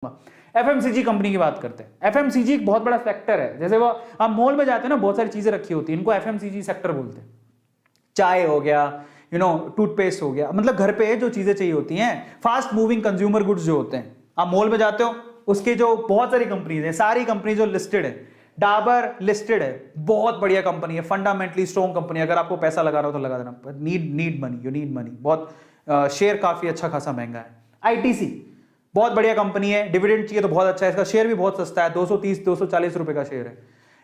FMCG company की बात करते हैं। एफएमसीजी एक बहुत बड़ा सेक्टर है। जैसे वो आप मॉल में जाते हैं ना, बहुत सारी चीजें रखी होती है, इनको एफएमसीजी सेक्टर बोलते हैं। चाय हो गया, टूथपेस्ट हो गया, मतलब घर पे जो चीजें चाहिए होती हैं, फास्ट मूविंग कंज्यूमर गुड्स जो होते हैं, आप मॉल में जाते हो, उसके जो बहुत सारी कंपनीज हैं, सारी कंपनी जो लिस्टेड है, डाबर लिस्टेड है, बहुत बढ़िया कंपनी है, फंडामेंटली स्ट्रॉन्ग कंपनी है। अगर आपको पैसा लगाना हो तो लगा देना, need money, you need money. बहुत शेयर काफी अच्छा खासा महंगा है। आईटीसी बहुत बढ़िया कंपनी है, डिविडेंड चाहिए तो बहुत अच्छा है, इसका शेयर भी बहुत सस्ता है, 230-240 रुपए का शेयर है।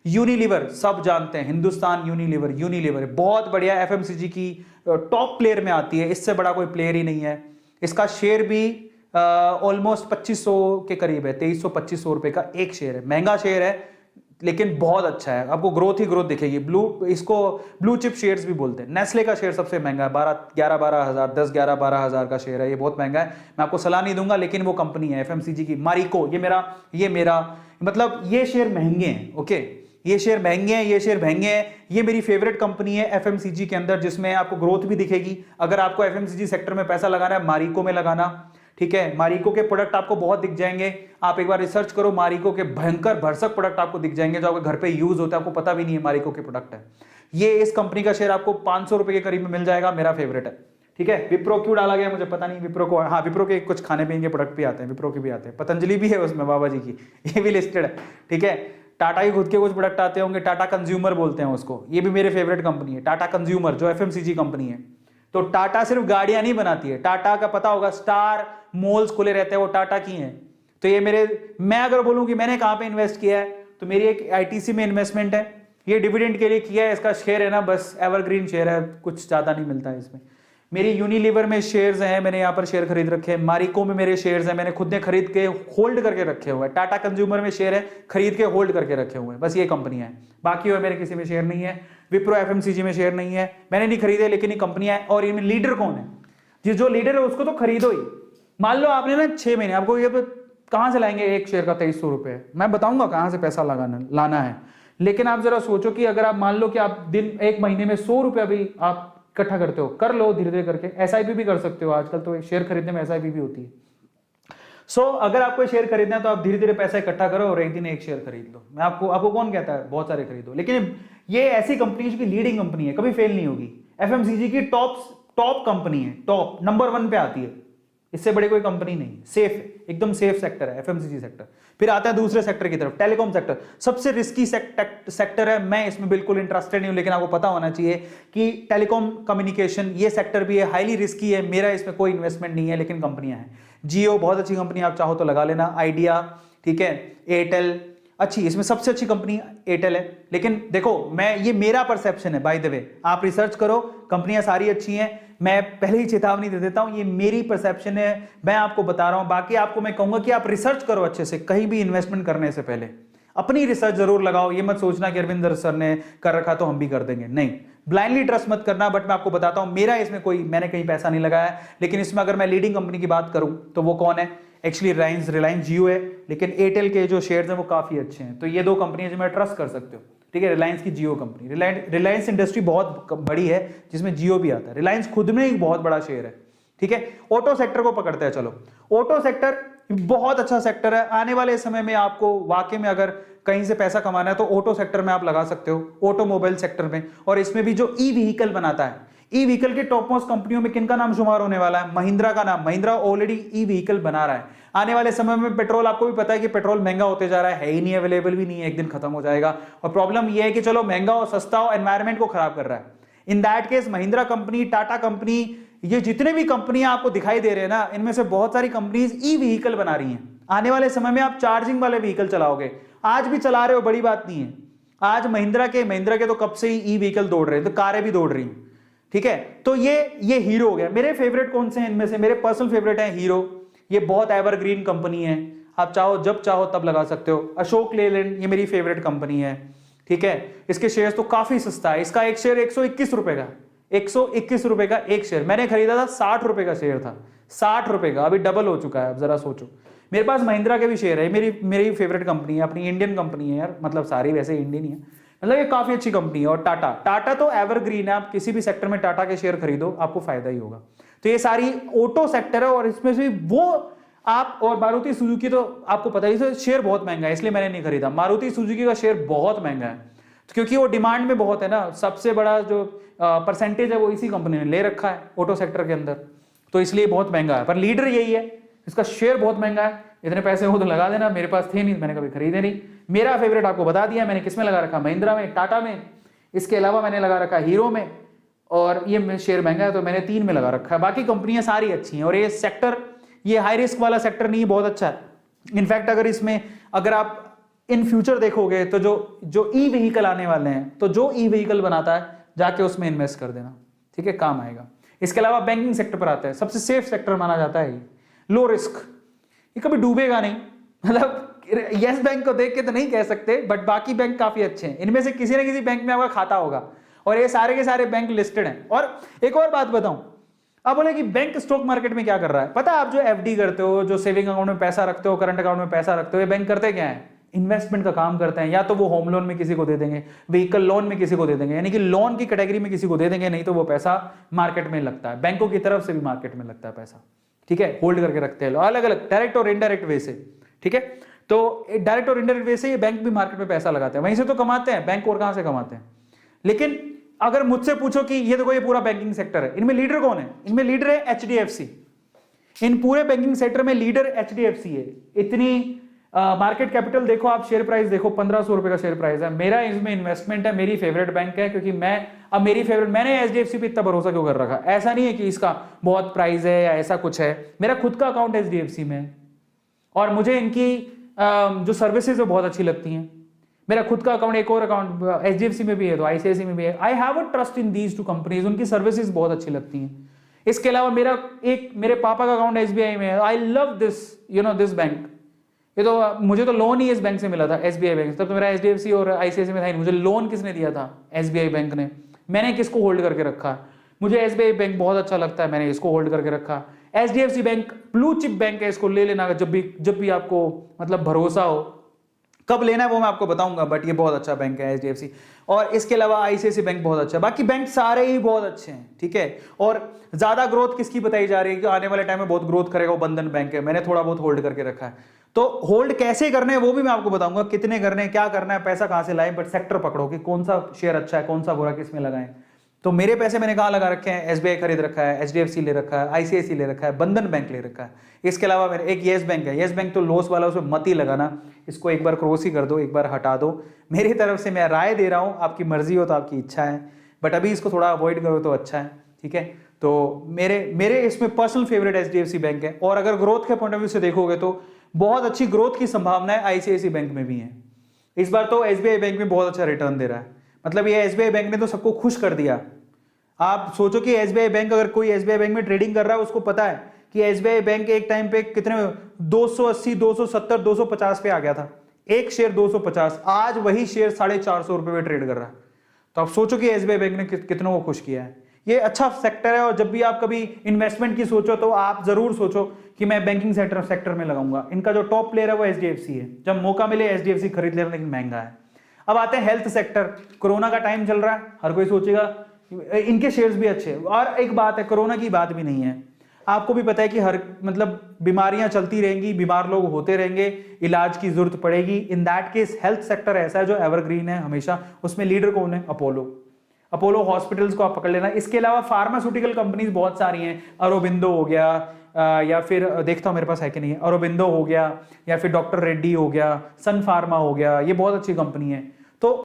यूनिलीवर सब जानते हैं, हिंदुस्तान यूनिलीवर बहुत बढ़िया एफएमसीजी की टॉप प्लेयर में आती है, इससे बड़ा कोई प्लेयर ही नहीं है। इसका शेयर भी ऑलमोस्ट 2500 के करीब है, 2300-2500 रुपए का एक शेयर है। महंगा शेयर है लेकिन बहुत अच्छा है, आपको ग्रोथ ही ग्रोथ दिखेगी। इसको ब्लू चिप शेयर्स भी बोलते हैं। नेस्ले का शेयर सबसे महंगा है, 12 हज़ार 10-12 हज़ार का शेयर है, ये बहुत महंगा है। मैं आपको सलाह नहीं दूंगा, लेकिन वो कंपनी है एफएमसीजी की। मारिको, ये मेरा मतलब ये शेयर महंगे हैं, ओके, ये शेयर महंगे हैं, ये मेरी फेवरेट कंपनी है एफएमसीजी के अंदर, जिसमें आपको ग्रोथ भी दिखेगी। अगर आपको एफएमसीजी सेक्टर में पैसा लगाना है, मारिको में लगाना, ठीक है। मारिको के प्रोडक्ट आपको बहुत दिख जाएंगे, आप एक बार रिसर्च करो, मारिको के भयंकर भरसक प्रोडक्ट आपको दिख जाएंगे जो आपके घर पे यूज होता है, आपको पता भी नहीं है मारिको के प्रोडक्ट है। ये इस कंपनी का शेयर आपको 500 रुपए के करीब में मिल जाएगा, मेरा फेवरेट है, ठीक है। विप्रो क्यों डाला गया मुझे पता नहीं, विप्रो को, हाँ, विप्रो के कुछ खाने पीने के प्रोडक्ट भी आते हैं, विप्रो के भी आते हैं, पतंजलि भी है उसमें, बाबा जी की, ये भी लिस्टेड है, ठीक है। टाटा के खुद के कुछ प्रोडक्ट आते होंगे, टाटा कंज्यूमर बोलते हैं उसको, ये भी मेरे फेवरेट कंपनी है, टाटा कंज्यूमर, जो एफएमसीजी कंपनी है। तो टाटा सिर्फ गाड़ियां नहीं बनाती है, टाटा का पता होगा स्टार मॉल्स खुले रहते हैं, वो टाटा की हैं। तो ये मैं अगर बोलूं कि मैंने कहां पे इन्वेस्ट किया है, तो मेरी एक आईटीसी में इन्वेस्टमेंट है, ये डिविडेंड के लिए किया है। इसका शेयर है ना, बस एवरग्रीन शेयर है, कुछ ज्यादा नहीं मिलता है इसमें। मेरी यूनिलीवर में शेयर्स हैं, मैंने यहाँ पर शेयर खरीद रखे हैं। मारिको में मेरे शेयर्स हैं, मैंने खुद ने खरीद के होल्ड करके रखे हुए हैं। टाटा कंज्यूमर में शेयर है, खरीद के होल्ड करके रखे हुए हैं, बस ये कंपनियां हैं। बाकी और मेरे किसी में शेयर नहीं है। विप्रो एफएमसीजी में शेयर नहीं है, मैंने नहीं खरीदे, लेकिन ये कंपनियां हैं। और इनमें लीडर कौन है, जो लीडर है उसको तो खरीदो ही। मान लो आपने ना 6 महीने, आपको ये कहां से लाएंगे एक शेयर का 2300 रुपए, मैं बताऊंगा कहां से पैसा लाना है। लेकिन आप जरा सोचो कि अगर आप मान लो कि आप एक महीने में 100 रुपए भी आप इकट्ठा करते हो, कर लो धीरे धीरे करके। एसआईपी भी कर सकते हो, आजकल तो शेयर खरीदने में एसआईपी भी होती है। अगर आपको शेयर खरीदना है तो आप धीरे धीरे पैसा इकट्ठा करो और एक दिन एक शेयर खरीद लो। मैं आपको कौन कहता है बहुत सारे खरीदो, लेकिन ये ऐसी कंपनी की लीडिंग कंपनी है, कभी फेल नहीं होगी। एफएमसीजी की टॉप कंपनी है, टॉप नंबर 1 पे आती है, इससे बड़ी कोई कंपनी नहीं। सेफ है, एकदम सेफ सेक्टर है एफएमसीजी सेक्टर। फिर आता है दूसरे सेक्टर की तरफ, टेलीकॉम सेक्टर, सबसे रिस्की सेक्टर है। मैं इसमें बिल्कुल इंटरेस्टेड नहीं हूं, लेकिन आपको पता होना चाहिए कि टेलीकॉम कम्युनिकेशन ये सेक्टर भी है, हाईली रिस्की है। मेरा इसमें कोई इन्वेस्टमेंट नहीं है, लेकिन कंपनियां हैं। जियो बहुत अच्छी कंपनी, आप चाहो तो लगा लेना। आइडिया, ठीक है। एयरटेल अच्छी, इसमें सबसे अच्छी कंपनी एयरटेल है। लेकिन देखो, ये मेरा परसेप्शन है, बाय द वे, आप रिसर्च करो, कंपनियां सारी अच्छी हैं। मैं पहले ही चेतावनी दे देता हूं, ये मेरी परसेप्शन है, मैं आपको बता रहा हूं। बाकी आपको मैं कहूंगा कि आप रिसर्च करो अच्छे से, कहीं भी इन्वेस्टमेंट करने से पहले अपनी रिसर्च जरूर लगाओ। ये मत सोचना कि अरविंदर सर ने कर रखा तो हम भी कर देंगे, नहीं, ब्लाइंडली ट्रस्ट मत करना। बट मैं आपको बताता हूं, मेरा इसमें मैंने कहीं पैसा नहीं लगाया। लेकिन इसमें अगर मैं लीडिंग कंपनी की बात करूं तो वो कौन है, एक्चुअली रिलायंस जियो है। लेकिन एयरटेल के जो शेयर्स हैं वो काफी अच्छे हैं। तो ये 2 कंपनियां जो मैं ट्रस्ट कर सकते हो, ठीक है। रिलायंस की जियो कंपनी, रिलायंस इंडस्ट्री बहुत बड़ी है, जिसमें जियो भी आता है। रिलायंस खुद में एक बहुत बड़ा शेयर है, ठीक है। ऑटो सेक्टर को पकड़ते हैं, चलो। ऑटो सेक्टर बहुत अच्छा सेक्टर है। आने वाले समय में आपको वाकई में अगर कहीं से पैसा कमाना है तो ऑटो सेक्टर में आप लगा सकते हो, ऑटोमोबाइल सेक्टर में। और इसमें भी जो ई व्हीकल बनाता है, ई व्हीकल के टॉप मोस्ट कंपनियों में किनका नाम शुमार होने वाला है, महिंद्रा का नाम। महिंद्रा ऑलरेडी ई व्हीकल बना रहा है। आने वाले समय में पेट्रोल, आपको भी पता है कि पेट्रोल महंगा होते जा रहा है ही नहीं, अवेलेबल भी नहीं है, एक दिन खत्म हो जाएगा। और प्रॉब्लम यह है कि चलो महंगा और सस्ता हो, एनवायरमेंट को खराब कर रहा है। In that case Mahindra company, Tata company, ये जितने भी कंपनियां आपको दिखाई दे रहे हैं ना, इनमें से बहुत सारी कंपनीज ई व्हीकल बना रही हैं। आने वाले समय में आप चार्जिंग वाले व्हीकल चलाओगे, आज भी चला रहे हो, बड़ी बात नहीं है। आज महिंद्रा के तो कब से ही ई व्हीकल दौड़ रहे हैं, तो कारें भी दौड़ रही हैं, ठीक है। तो ये हीरो हो गया। मेरे फेवरेट कौन से हैं इनमें से, मेरे पर्सनल फेवरेट है हीरो, ये बहुत एवरग्रीन कंपनी है, आप चाहो जब चाहो तब लगा सकते हो। अशोक लेलैंड, ये मेरी फेवरेट कंपनी है, ठीक है। इसके शेयर्स तो काफी सस्ता है, इसका एक शेयर 121 रुपए का, 121 रुपए का एक शेयर। मैंने खरीदा था 60 रुपए का शेयर था, 60 रुपए का, अभी डबल हो चुका है। अब जरा सोचो, मेरे पास महिंद्रा के भी शेयर है, मेरी फेवरेट कंपनी है, अपनी इंडियन कंपनी है यार, मतलब सारी वैसे इंडियन ही है, मतलब ये काफी अच्छी कंपनी है। और टाटा तो एवरग्रीन है, आप किसी भी सेक्टर में टाटा के शेयर खरीदो, आपको फायदा ही होगा। तो ये सारी ऑटो सेक्टर है, और इसमें से वो आप, और मारुति सुजुकी तो आपको पता ही, शेयर बहुत महंगा है इसलिए मैंने नहीं खरीदा। मारुति सुजुकी का शेयर बहुत महंगा है क्योंकि वो डिमांड में बहुत है ना, सबसे बड़ा जो परसेंटेज है वो इसी कंपनी ने ले रखा है ऑटो सेक्टर के अंदर, तो इसलिए बहुत महंगा है। पर लीडर यही है, इसका शेयर बहुत महंगा है। इतने पैसे हो तो लगा देना, मेरे पास थे नहीं, मैंने कभी खरीदे नहीं। मेरा फेवरेट आपको बता दिया मैंने, किसमें लगा रखा, महिंद्रा में, टाटा में, इसके अलावा मैंने लगा रखा हीरो में, और ये शेयर महंगा है तो मैंने 3 में लगा रखा है। बाकी कंपनियां सारी अच्छी हैं, और ये सेक्टर, ये हाई रिस्क वाला सेक्टर नहीं, बहुत अच्छा है। इनफैक्ट अगर इसमें, अगर आप इन फ्यूचर देखोगे तो जो ई व्हीकल आने वाले हैं, तो जो ई व्हीकल बनाता है जाके उसमें इन्वेस्ट कर देना, ठीक है, काम आएगा। इसके अलावा बैंकिंग सेक्टर पर आता है, सबसे सेफ सेक्टर माना जाता है, लो रिस्क, ये कभी डूबेगा नहीं। मतलब यस बैंक को देख के तो नहीं कह सकते, बट बाकी बैंक काफी अच्छे हैं, इनमें से किसी ना किसी बैंक में आपका खाता होगा, और ये सारे के सारे बैंक लिस्टेड हैं। और एक और बात बताऊं, आप बोले कि बैंक स्टॉक मार्केट में क्या कर रहा है, पता है, आप जो एफडी करते हो, जो सेविंग अकाउंट में पैसा रखते हो, करंट अकाउंट में पैसा रखते हो, ये बैंक करते क्या है, इन्वेस्टमेंट का काम करते हैं। या तो वो होम लोन में किसी को दे देंगे, व्हीकल लोन में किसी को दे देंगे, यानी कि लोन की कैटेगरी में किसी को दे देंगे, नहीं तो वो पैसा मार्केट में लगता है, बैंकों की तरफ से भी मार्केट में लगता है पैसा, ठीक है, होल्ड करके रखते हैं अलग अलग डायरेक्ट और इनडायरेक्ट वे से, ठीक है। तो डायरेक्ट और इनडायरेक्ट वे से ये बैंक भी मार्केट में पैसा लगाते हैं, वहीं से तो कमाते हैं बैंक, और कहां से कमाते हैं। लेकिन अगर मुझसे पूछो कि ये देखो ये पूरा बैंकिंग सेक्टर है, इनमें लीडर कौन है, इनमें लीडर है एचडीएफसी। इन पूरे बैंकिंग सेक्टर में लीडर एचडीएफसी है। इतनी मार्केट कैपिटल देखो आप, शेयर प्राइस देखो, 1500 रुपए का शेयर प्राइस है। मेरा इसमें इन्वेस्टमेंट है, मेरी फेवरेट बैंक है, क्योंकि मैंने एचडीएफसी पे इतना भरोसा क्यों कर रखा, ऐसा नहीं है कि इसका बहुत प्राइस है या ऐसा कुछ है, मेरा खुद का अकाउंट एचडीएफसी में है, और मुझे इनकी जो सर्विसेज है बहुत अच्छी लगती हैं। मेरा खुद का अकाउंट, एक और अकाउंट एचडीएफसी में भी है, तो आईसीआईसी में भी है। I have a trust in these two companies, उनकी सर्विसेज बहुत अच्छी लगती हैं। इसके अलावा मेरे पापा का अकाउंट एसबीआई में है। I love this, this bank. ये तो मुझे तो लोन ही इस बैंक से मिला था, एसबीआई बैंक। तब तो मेरा एचडीएफसी और आईसीआईसी में था ही नहीं, मुझे लोन किसने दिया था, एसबीआई बैंक ने। मैंने किसको होल्ड करके रखा, मुझे एसबीआई बैंक बहुत अच्छा लगता है, मैंने इसको होल्ड करके रखा। HDFC bank blue chip bank है, इसको ले लेना जब भी आपको मतलब भरोसा हो। कब लेना है वो मैं आपको बताऊंगा, बट ये बहुत अच्छा बैंक है एचडीएफसी। और इसके अलावा आईसीआईसी बैंक बहुत अच्छा है, बाकी बैंक सारे ही बहुत अच्छे हैं, ठीक है। और ज्यादा ग्रोथ किसकी बताई जा रही है कि आने वाले टाइम में बहुत ग्रोथ करेगा, वो बंधन बैंक है, मैंने थोड़ा बहुत होल्ड करके रखा है। तो होल्ड कैसे करने हैं वो भी मैं आपको बताऊंगा, कितने करने हैं, क्या करना है, पैसा कहां से लाएं, बट सेक्टर पकड़ो कि कौन सा शेयर अच्छा है, कौन सा बुरा, किसमें लगाएं। तो मेरे पैसे मैंने कहां लगा रखे हैं, एसबीआई खरीद रखा है, एचडीएफसी ले रखा है, आईसीआईसी ले रखा है, बंधन बैंक ले रखा है। इसके अलावा मेरे एक येस बैंक है, येस बैंक तो लॉस वाला, उसमें मत ही लगाना, इसको एक बार क्रॉस ही कर दो, एक बार हटा दो। मेरी तरफ से मैं राय दे रहा हूं, आपकी मर्जी हो तो आपकी इच्छा है, बट अभी इसको थोड़ा अवॉइड करो तो अच्छा है, ठीक है। तो मेरे इसमें पर्सनल फेवरेट एचडीएफसी बैंक है। और अगर ग्रोथ के पॉइंट ऑफ व्यू से देखोगे तो बहुत अच्छी ग्रोथ की संभावना आईसीआईसी बैंक में भी है। इस बार तो एसबीआई बैंक में बहुत अच्छा रिटर्न दे रहा है, मतलब ये एसबीआई बैंक ने तो सबको खुश कर दिया। आप सोचो कि एसबीआई बैंक, अगर कोई एसबीआई बैंक में ट्रेडिंग कर रहा है, उसको पता है कि एसबीआई बैंक एक टाइम पे कितने 280, 270, 250 पे आ गया था, एक शेयर 250, आज वही शेयर 450 रुपए में ट्रेड कर रहा है। तो आप सोचो कि एसबीआई बैंक ने कितनों को खुश किया है। ये अच्छा सेक्टर है, और जब भी आप कभी इन्वेस्टमेंट की सोचो तो आप जरूर सोचो कि मैं बैंकिंग सेक्टर में लगाऊंगा। इनका जो टॉप प्लेयर है वो एचडीएफसी है, जब मौका मिले एचडीएफसी खरीद लेना, लेकिन महंगा है। अब आते हैं हेल्थ सेक्टर। कोरोना का टाइम चल रहा है, हर कोई सोचेगा इनके शेयर्स भी अच्छे हैं। और एक बात है, कोरोना की बात भी नहीं है, आपको भी पता है कि हर मतलब बीमारियां चलती रहेंगी, बीमार लोग होते रहेंगे, इलाज की जरूरत पड़ेगी। In that case health sector ऐसा है जो एवरग्रीन है हमेशा। उसमें लीडर कौन है, अपोलो हॉस्पिटल्स को आप पकड़ लेना। इसके अलावा फार्मास्यूटिकल कंपनीज बहुत सारी हैं, अरोबिंदो हो गया, या फिर देखता हूं मेरे पास है कि नहीं है, अरोबिंदो हो गया, या फिर डॉक्टर रेड्डी हो गया, सन फार्मा हो गया, ये बहुत अच्छी कंपनी है। तो